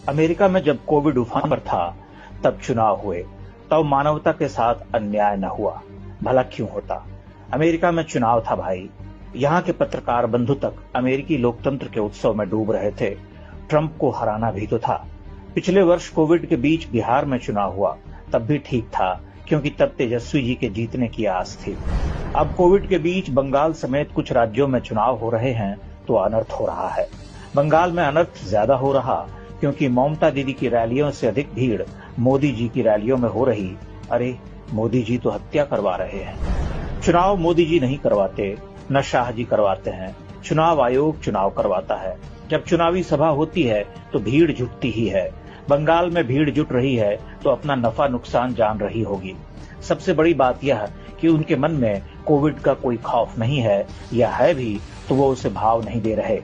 America में जब Covid उफान पर था, तब चुनाव हुए, तब मानवता के साथ अन्याय न हुआ। भला क्यों होता? अमेरिका में चुनाव था भाई। यहाँ के पत्रकार बंधु तक अमेरिकी लोकतंत्र के उत्सव में डूब रहे थे। ट्रंप को हराना भी तो था। पिछले वर्ष कोविड के बीच बिहार में चुनाव हुआ, तब भी ठीक था, क्योंकि तब तेजस्वी जी के जीतने की आस थी। अब कोविड के बीच बंगाल समेत कुछ राज्यों में चुनाव हो रहे हैं, तो अनर्थ हो रहा है। बंगाल में अनर्थ ज्यादा हो रहा, क्योंकि ममता दीदी की रैलियों से अधिक भीड़ मोदी जी की रैलियों में हो रही। अरे, मोदी जी तो हत्या करवा रहे हैं। चुनाव मोदी जी नहीं करवाते, न शाह जी करवाते हैं। चुनाव आयोग चुनाव करवाता है। जब चुनावी सभा होती है तो भीड़ जुटती ही है। बंगाल में भीड़ जुट रही है तो अपना नफा नुकसान जान रही होगी। सबसे बड़ी बात यह कि उनके मन में कोविड का कोई खौफ नहीं है, या है भी तो वो उसे भाव नहीं दे रहे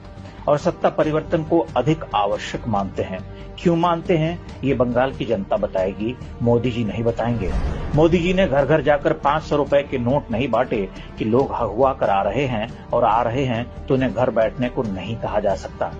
और सत्ता परिवर्तन को अधिक आवश्यक मानते हैं। क्यों मानते हैं, ये बंगाल की जनता बताएगी, मोदी जी नहीं बताएंगे। मोदी जी ने घर घर जाकर 500 रुपए के नोट नहीं बांटे कि लोग हगुआ कर आ रहे हैं, और आ रहे हैं तो उन्हें घर बैठने को नहीं कहा जा सकता।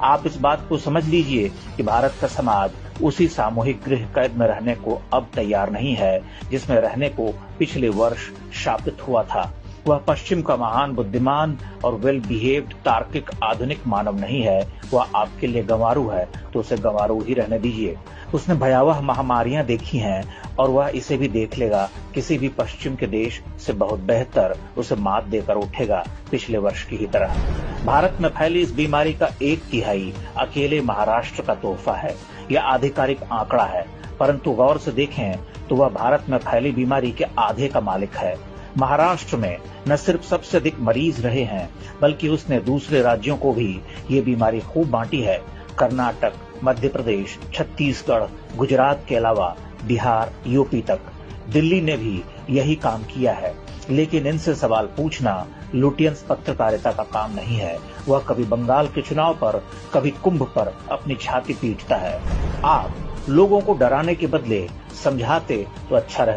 आप इस बात को समझ लीजिए कि भारत का समाज उसी सामूहिक गृह कैद में रहने को अब तैयार नहीं है, जिसमें रहने को पिछले वर्ष शापित हुआ था। वह पश्चिम का महान बुद्धिमान और वेल बिहेव्ड तार्किक आधुनिक मानव नहीं है। वह आपके लिए गंवारू है, तो उसे गंवारू ही रहने दीजिए। उसने भयावह महामारियां देखी हैं, और वह इसे भी देख लेगा। किसी भी पश्चिम के देश से बहुत बेहतर उसे मात देकर उठेगा, पिछले वर्ष की ही तरह। भारत में फैली इस बीमारी का 1/3 अकेले महाराष्ट्र का तोहफा है। यह आधिकारिक आंकड़ा है, परंतु गौर से देखें तो वह भारत में फैली बीमारी के आधे का मालिक है। महाराष्ट्र में न सिर्फ सबसे अधिक मरीज रहे हैं, बल्कि उसने दूसरे राज्यों को भी ये बीमारी खूब बांटी है। कर्नाटक, मध्य प्रदेश, छत्तीसगढ़, गुजरात के अलावा बिहार, यूपी तक। दिल्ली ने भी यही काम किया है। लेकिन इनसे सवाल पूछना लुटियंस पत्रकारिता का काम नहीं है। वह कभी बंगाल के चुनाव पर, कभी कुंभ पर अपनी छाती पीटता है। आप लोगों को डराने के बदले समझाते तो अच्छा रहता।